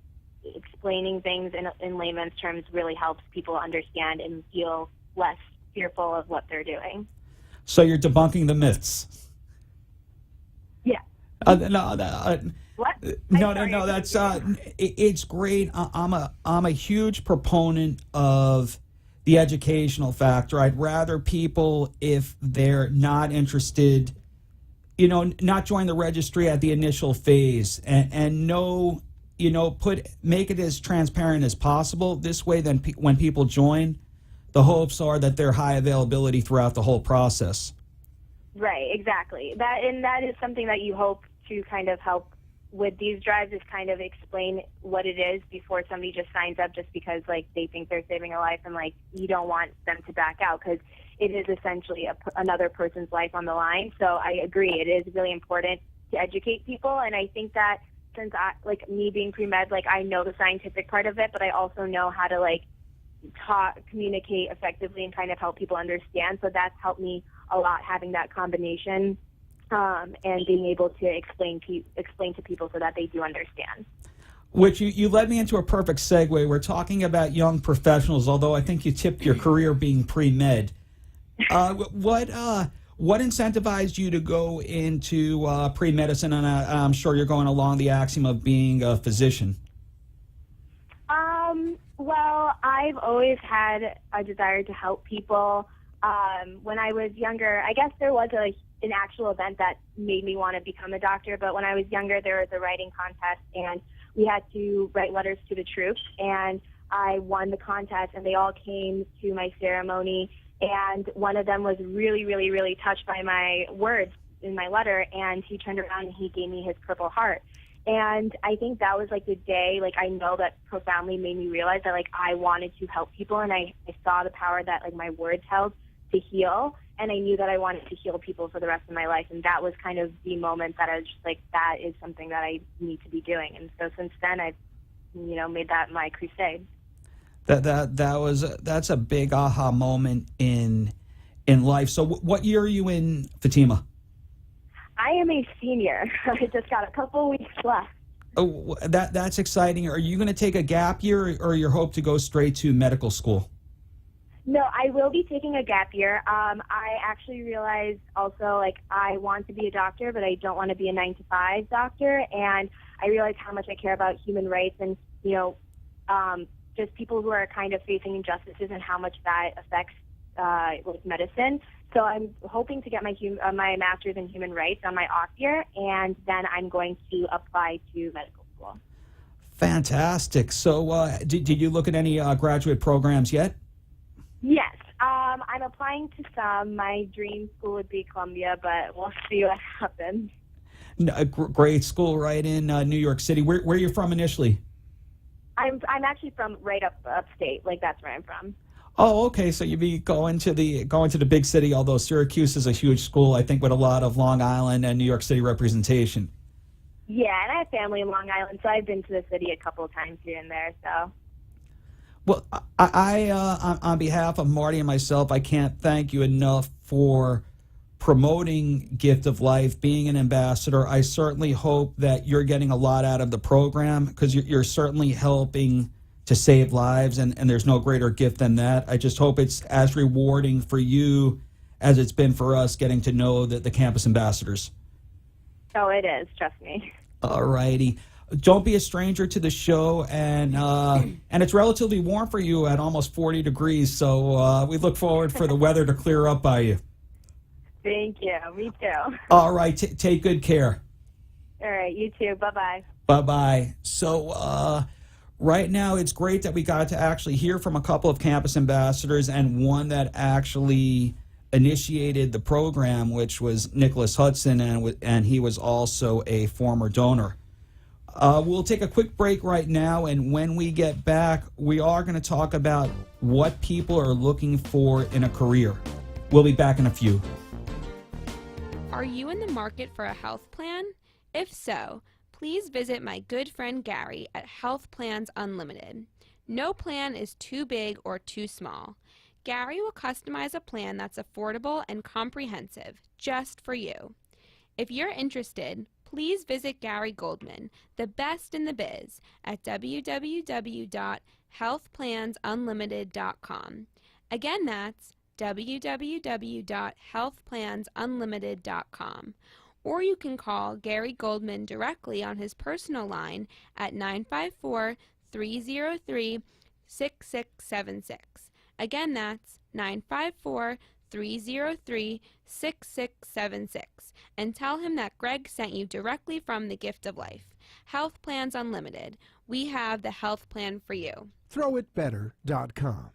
explaining things in layman's terms really helps people understand and feel less fearful of what they're doing. So you're debunking the myths. Yeah. What? No. That's it's great. I'm a huge proponent of the educational factor. I'd rather people, if they're not interested, not join the registry at the initial phase, and know, make it as transparent as possible. This way, then when people join, the hopes are that they're high availability throughout the whole process. Right, exactly. That is something that you hope to kind of help with these drives, is kind of explain what it is before somebody just signs up just because, like, they think they're saving a life, and, like, you don't want them to back out because it is essentially another person's life on the line. So I agree. It is really important to educate people, and I think that since me being pre-med, like, I know the scientific part of it, but I also know how to, like, communicate effectively and kind of help people understand. So that's helped me a lot, having that combination and being able to explain to people so that they do understand. Which you led me into a perfect segue. We're talking about young professionals, although I think you tipped your career being pre-med. What incentivized you to go into pre-medicine? And I'm sure you're going along the axiom of being a physician. Well, I've always had a desire to help people. When I was younger, I guess there was an actual event that made me want to become a doctor. But when I was younger, there was a writing contest, and we had to write letters to the troops. And I won the contest, and they all came to my ceremony. And one of them was really, really, really touched by my words in my letter, and he turned around and he gave me his Purple Heart. And I think that was, like, the day, like, I know that profoundly made me realize that, like, I wanted to help people, and I saw the power that, like, my words held to heal, and I knew that I wanted to heal people for the rest of my life. And that was kind of the moment that I was just like, that is something that I need to be doing. And so since then, I've, made that my crusade. That's a big aha moment in life. So what year are you in, Fatima? I am a senior. I just got a couple weeks left. Oh, that's exciting. Are you going to take a gap year, or your hope to go straight to medical school? No, I will be taking a gap year. I actually realized also, like, I want to be a doctor, but I don't want to be a 9-to-5 doctor. And I realized how much I care about human rights and, just people who are kind of facing injustices and how much that affects medicine. So I'm hoping to get my master's in human rights on my off year, and then I'm going to apply to medical school. Fantastic. So did you look at any graduate programs yet? Yes. I'm applying to some. My dream school would be Columbia, but we'll see what happens. Great school right in New York City. Where are you from initially? I'm actually from right upstate. Like, that's where I'm from. Oh, okay. So you'd be going to the big city, although Syracuse is a huge school, I think, with a lot of Long Island and New York City representation. Yeah, and I have family in Long Island, so I've been to the city a couple of times here and there. So. Well, I on behalf of Marty and myself, I can't thank you enough for promoting Gift of Life, being an ambassador. I certainly hope that you're getting a lot out of the program, because you're certainly helping to save lives, and there's no greater gift than that. I just hope it's as rewarding for you as it's been for us getting to know the campus ambassadors. Oh, it is. Trust me. All righty. Don't be a stranger to the show, and it's relatively warm for you at almost 40 degrees, so we look forward for the weather to clear up by you. Thank you. Me too. All right. Take good care. All right. You too. Bye-bye. Bye-bye. So right now, it's great that we got to actually hear from a couple of campus ambassadors, and one that actually initiated the program, which was Nicholas Hudson, and he was also a former donor. We'll take a quick break right now, and when we get back, we are going to talk about what people are looking for in a career. We'll be back in a few. Are you in the market for a health plan? If so, please visit my good friend Gary at Health Plans Unlimited. No plan is too big or too small. Gary will customize a plan that's affordable and comprehensive, just for you. If you're interested, please visit Gary Goldman, the best in the biz, at www.healthplansunlimited.com. Again, that's www.healthplansunlimited.com. Or you can call Gary Goldman directly on his personal line at 954-303-6676. Again, that's 954-303-6676. And tell him that Gregg sent you directly from the Gift of Life. Health Plans Unlimited. We have the health plan for you. ThrowItBetter.com.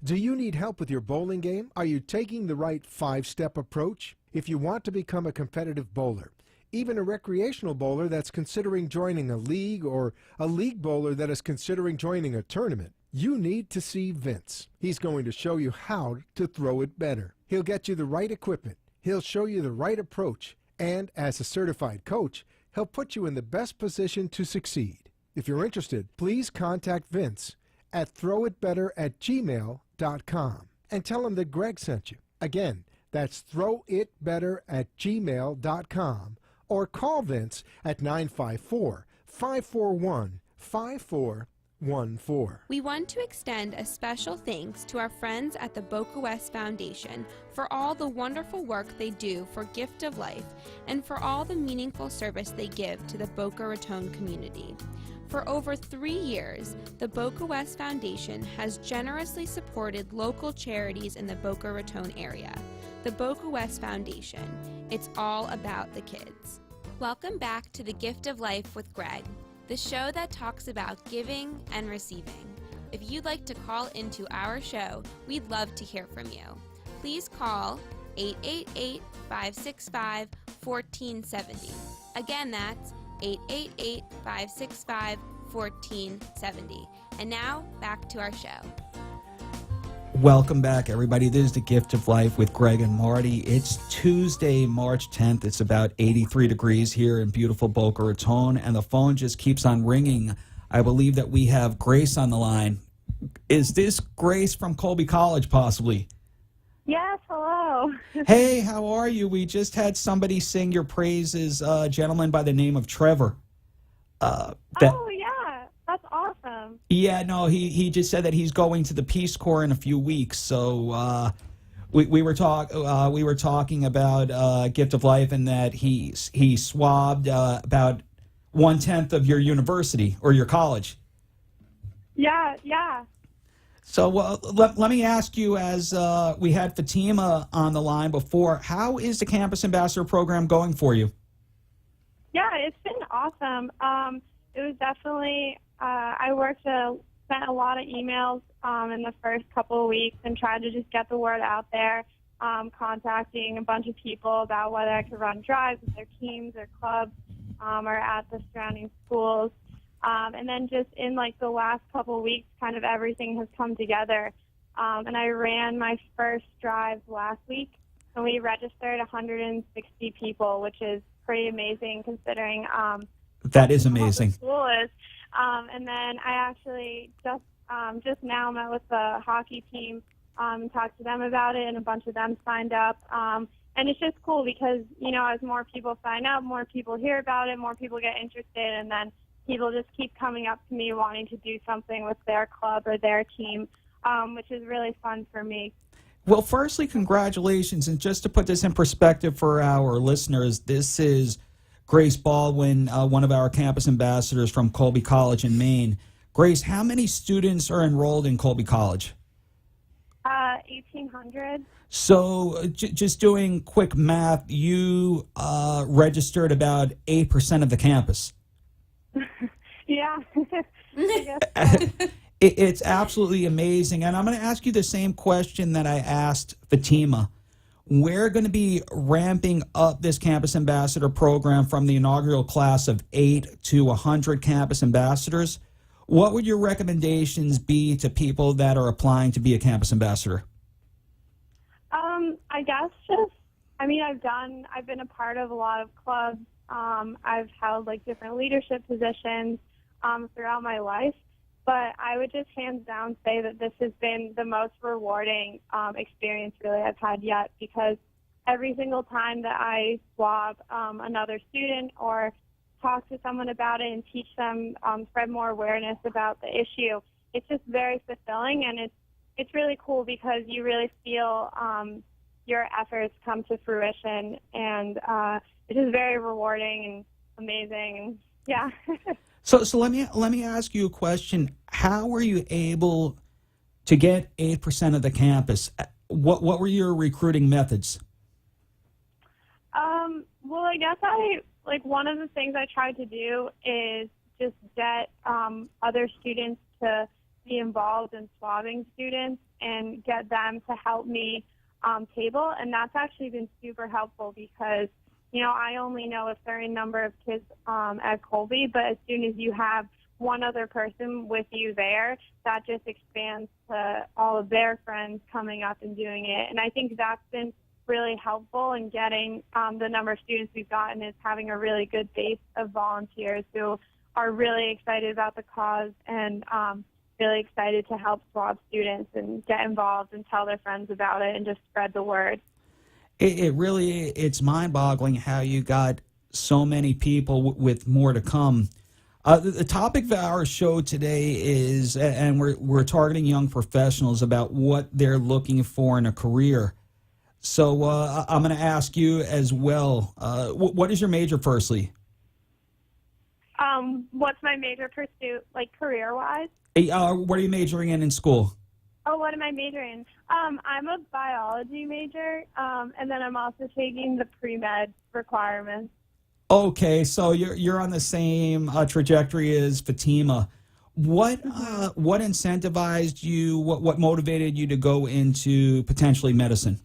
Do you need help with your bowling game? Are you taking the right 5-step approach? If you want to become a competitive bowler, even a recreational bowler that's considering joining a league, or a league bowler that is considering joining a tournament, you need to see Vince. He's going to show you how to throw it better. He'll get you the right equipment. He'll show you the right approach. And as a certified coach, he'll put you in the best position to succeed. If you're interested, please contact Vince at throwitbetter@gmail.com and tell him that Gregg sent you. Again, that's throwitbetter@gmail.com, or call Vince at 954-541-5414. We want to extend a special thanks to our friends at the Boca West Foundation for all the wonderful work they do for Gift of Life and for all the meaningful service they give to the Boca Raton community. For over 3 years, the Boca West Foundation has generously supported local charities in the Boca Raton area. The Boca West Foundation. It's all about the kids. Welcome back to The Gift of Life with Gregg, the show that talks about giving and receiving. If you'd like to call into our show, we'd love to hear from you. Please call 888-565-1470. Again, that's 888-565-1470. And now, back to our show. Welcome back, everybody. This is The Gift of Life with Gregg and Marty. It's Tuesday, March 10th. It's about 83 degrees here in beautiful Boca Raton, and the phone just keeps on ringing. I believe that we have Grace on the line. Is this Grace from Colby College, possibly? Yes, hello. Hey, how are you? We just had somebody sing your praises, a gentleman by the name of Trevor. Oh, yeah. That's awesome. Yeah, no, he just said that he's going to the Peace Corps in a few weeks. So we were talking about Gift of Life, and that he swabbed about 1/10 of your university or your college. Yeah. So let me ask you, as we had Fatima on the line before, how is the Campus Ambassador program going for you? Yeah, it's been awesome. It was definitely, I sent a lot of emails in the first couple of weeks and tried to just get the word out there, contacting a bunch of people about whether I could run drives with their teams or clubs or at the surrounding schools. And then just in like the last couple of weeks, kind of everything has come together. And I ran my first drive last week, and we registered 160 people, which is pretty amazing considering that is amazing. What the school is. And then I actually just now met with the hockey team and talked to them about it, and a bunch of them signed up. And it's just cool because, you know, as more people sign up, more people hear about it, more people get interested, and then people just keep coming up to me wanting to do something with their club or their team, which is really fun for me. Well, firstly, congratulations. And just to put this in perspective for our listeners, this is Grace Baldwin, one of our campus ambassadors from Colby College in Maine. Grace, how many students are enrolled in Colby College? 1,800. So just doing quick math, you registered about 8% of the campus. Yeah. I guess so. It's absolutely amazing. And I'm going to ask you the same question that I asked Fatima. we're going to be ramping up this campus ambassador program from the inaugural class of 8 to 100 campus ambassadors. What would your recommendations be to people that are applying to be a campus ambassador? I guess I've been a part of a lot of clubs. I've held like different leadership positions throughout my life, but I would just hands down say that this has been the most rewarding experience really I've had yet, because every single time that I swab another student or talk to someone about it and teach them, spread more awareness about the issue, it's just very fulfilling, and it's really cool because you really feel your efforts come to fruition, and it's just very rewarding and amazing, and yeah. So let me ask you a question. How were you able to get 8% of the campus? What were your recruiting methods? Well, I guess one of the things I tried to do is just get other students to be involved in swabbing students and get them to help me table, and that's actually been super helpful because, I only know a certain number of kids at Colby, but as soon as you have one other person with you there, that just expands to all of their friends coming up and doing it, and I think that's been really helpful in getting the number of students we've gotten is having a really good base of volunteers who are really excited about the cause and really excited to help swab students and get involved and tell their friends about it and just spread the word. It's mind-boggling how you got so many people with more to come. The topic of our show today is, and we're targeting young professionals about what they're looking for in a career. So I'm going to ask you as well, what is your major firstly? What's my major pursuit, like career-wise? What are you majoring in school? Oh, what am I majoring in? I'm a biology major, and then I'm also taking the pre-med requirements. Okay, so you're on the same trajectory as Fatima. What incentivized you? What motivated you to go into potentially medicine?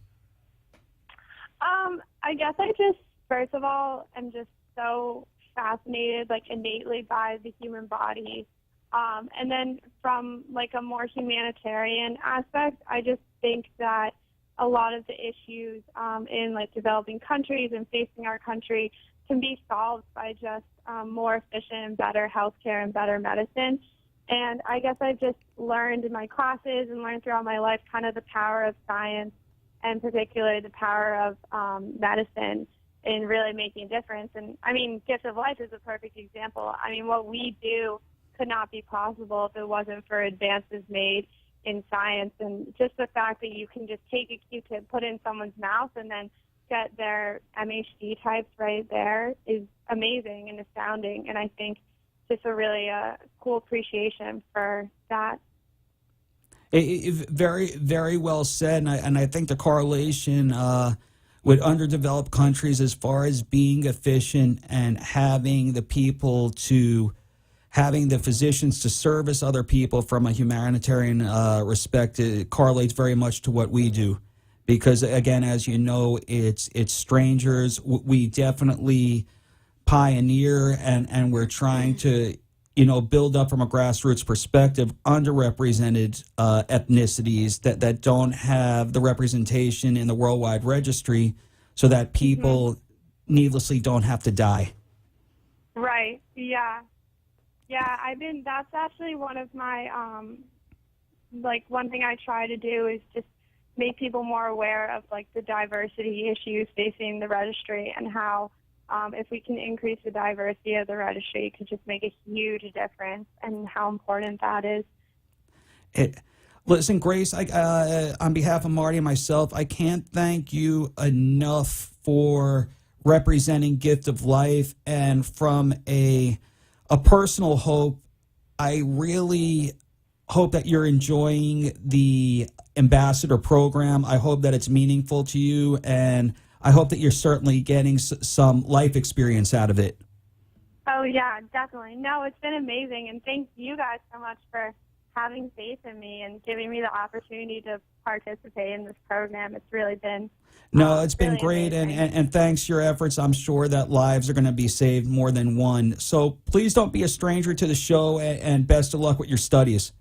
I guess I just, first of all, am just so fascinated, like innately, by the human body. And then from like a more humanitarian aspect, I just think that a lot of the issues in like developing countries and facing our country can be solved by just more efficient and better healthcare and better medicine. And I guess I've just learned in my classes and learned throughout my life kind of the power of science, and particularly the power of medicine in really making a difference. And I mean, Gift of Life is a perfect example. I mean, what we do could not be possible if it wasn't for advances made in science, and just the fact that you can just take a Q-tip, put it in someone's mouth, and then get their MHD types right there is amazing and astounding, and I think just a really cool appreciation for that. Very, very well said, and I think the correlation with underdeveloped countries as far as being efficient and having the people to, having the physicians to service other people from a humanitarian respect, it correlates very much to what we do. Because again, as you know, it's strangers. We definitely pioneer, and we're trying to, build up from a grassroots perspective underrepresented ethnicities that don't have the representation in the worldwide registry, so that people needlessly don't have to die. Right. Yeah. Yeah. That's actually one of my, one thing I try to do is just make people more aware of like the diversity issues facing the registry, and how if we can increase the diversity of the registry, it could just make a huge difference, and how important that is. Listen, Grace, on behalf of Marty and myself, I can't thank you enough for representing Gift of Life, and from a personal hope, I really hope that you're enjoying the ambassador program. I hope that it's meaningful to you, and I hope that you're certainly getting some life experience out of it. Oh, yeah, definitely. No, it's been amazing, and thank you guys so much for having faith in me and giving me the opportunity to participate in this program. It's really been No, it's been really great, amazing. and thanks to your efforts, I'm sure that lives are going to be saved more than one. So please don't be a stranger to the show, and best of luck with your studies.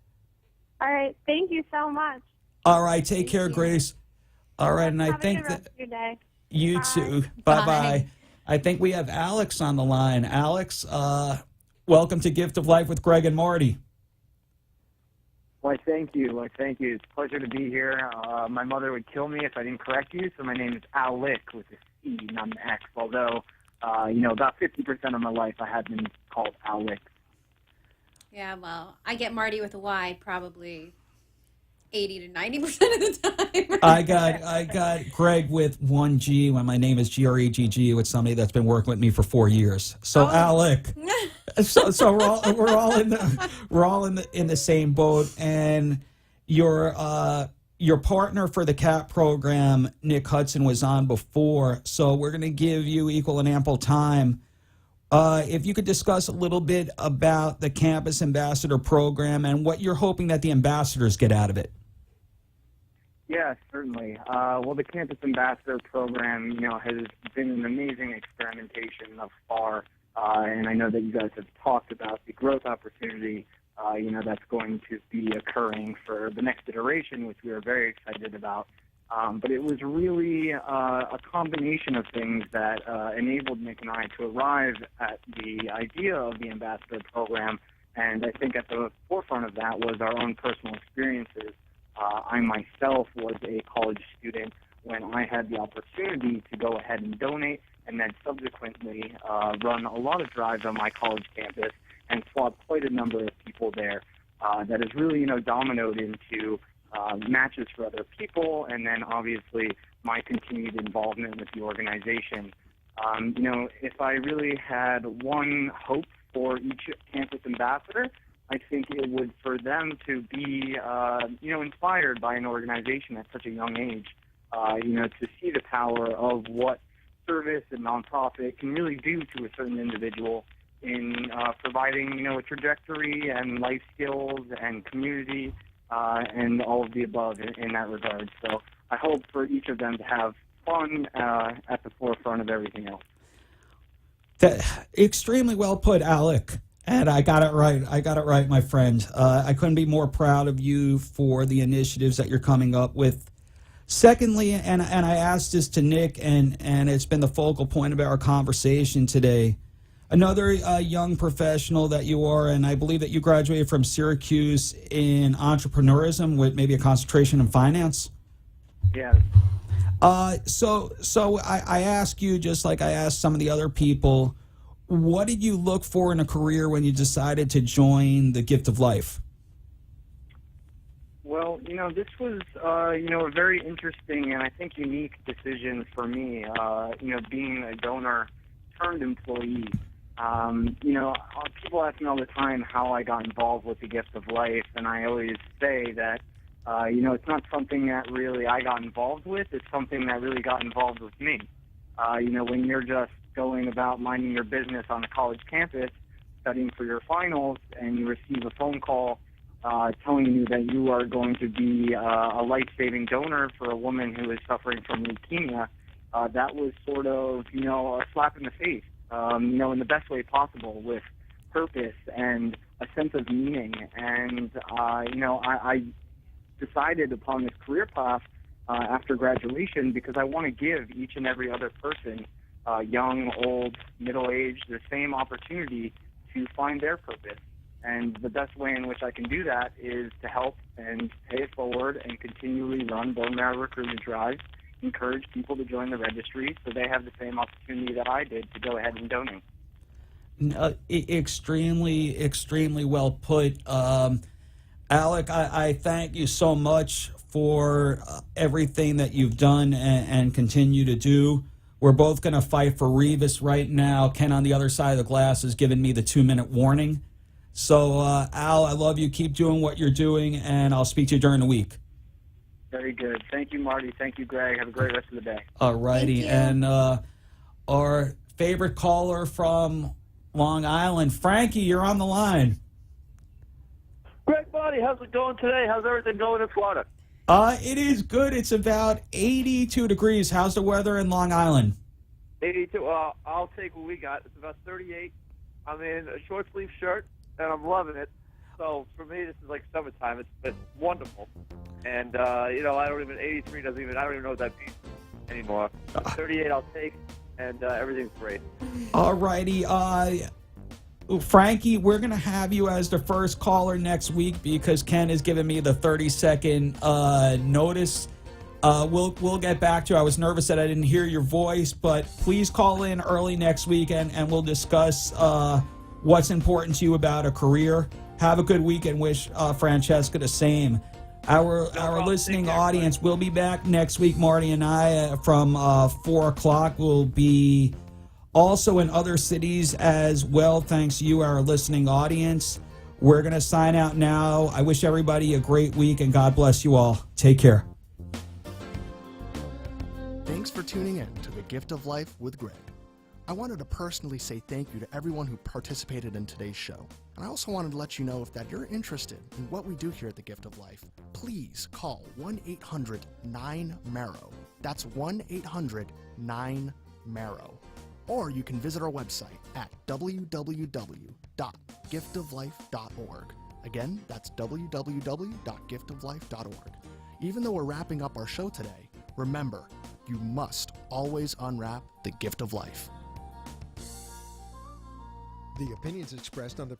All right. Thank you so much. All right, take care, Grace. All right, and I Have a think good that rest of your day. you too. Bye-bye. I think we have Alex on the line. Alex, welcome to Gift of Life with Greg and Marty. Why, thank you. Why, thank you. It's a pleasure to be here. My mother would kill me if I didn't correct you, so my name is Alec with a C, not an X, although, about 50% of my life I have been called Alec. Yeah, well, I get Marty with a Y probably 80 to 90% of the time. I got Greg with one G when my name is Gregg with somebody that's been working with me for 4 years. So Alec, so we're all in the same boat, and your partner for the CAP program, Nick Hudson, was on before. So we're going to give you equal and ample time. If you could discuss a little bit about the Campus Ambassador program and what you're hoping that the ambassadors get out of it. Yeah, certainly. Well, the Campus Ambassador program, has been an amazing experimentation thus far, and I know that you guys have talked about the growth opportunity, that's going to be occurring for the next iteration, which we are very excited about. But it was really a combination of things that enabled Nick and I to arrive at the idea of the Ambassador program, and I think at the forefront of that was our own personal experiences. I myself was a college student when I had the opportunity to go ahead and donate, and then subsequently run a lot of drives on my college campus and swap quite a number of people there. That has really, dominoed into matches for other people, and then obviously my continued involvement with the organization. If I really had one hope for each campus ambassador, I think it would for them to be, inspired by an organization at such a young age, to see the power of what service and nonprofit can really do to a certain individual in providing, a trajectory and life skills and community and all of the above in that regard. So I hope for each of them to have fun at the forefront of everything else. Extremely well put, Alec. And I got it right, my friend. I couldn't be more proud of you for the initiatives that you're coming up with. Secondly, and I asked this to Nick, and it's been the focal point of our conversation today, another young professional that you are, and I believe that you graduated from Syracuse in entrepreneurism with maybe a concentration in finance. Yeah. So I ask you, just like I asked some of the other people, what did you look for in a career when you decided to join the Gift of Life? Well, this was, a very interesting and I think unique decision for me, being a donor turned employee. People ask me all the time how I got involved with the Gift of Life, and I always say that, it's not something that really I got involved with. It's something that really got involved with me. When you're just going about minding your business on a college campus, studying for your finals, and you receive a phone call telling you that you are going to be a life-saving donor for a woman who is suffering from leukemia, that was sort of, a slap in the face, in the best way possible, with purpose and a sense of meaning. And, I decided upon this career path after graduation because I want to give each and every other person, young, old, middle-aged, the same opportunity to find their purpose. And the best way in which I can do that is to help and pay it forward and continually run bone marrow recruitment drives, encourage people to join the registry so they have the same opportunity that I did to go ahead and donate. Extremely, extremely well put. Alec, I thank you so much for everything that you've done and continue to do. We're both going to fight for Revis right now. Ken on the other side of the glass has given me the 2-minute warning. So, Al, I love you. Keep doing what you're doing, and I'll speak to you during the week. Very good. Thank you, Marty. Thank you, Greg. Have a great rest of the day. All righty. And our favorite caller from Long Island, Frankie, you're on the line. Greg, Marty. How's it going today? How's everything going in Florida? It is good. It's about 82 degrees. How's the weather in Long Island? 82. I'll take what we got. It's about 38. I'm in a short sleeve shirt, and I'm loving it. So for me, this is like summertime. It's wonderful. And I don't even 83 doesn't even I don't even know what that means anymore. 38 I'll take, and everything's great. All righty. Frankie, we're going to have you as the first caller next week because Ken has given me the 30-second notice. We'll get back to you. I was nervous that I didn't hear your voice, but please call in early next week and we'll discuss what's important to you about a career. Have a good week and wish Francesca the same. Our listening audience will be back next week. Marty and I from 4 o'clock will be also in other cities as well, thanks to you, our listening audience. We're going to sign out now. I wish everybody a great week, and God bless you all. Take care. Thanks for tuning in to The Gift of Life with Gregg. I wanted to personally say thank you to everyone who participated in today's show. And I also wanted to let you know if that you're interested in what we do here at The Gift of Life, please call 1-800-9-MARROW. That's 1-800-9-MARROW. Or you can visit our website at www.giftoflife.org. Again, that's www.giftoflife.org. Even though we're wrapping up our show today, remember, you must always unwrap the gift of life. The opinions expressed on the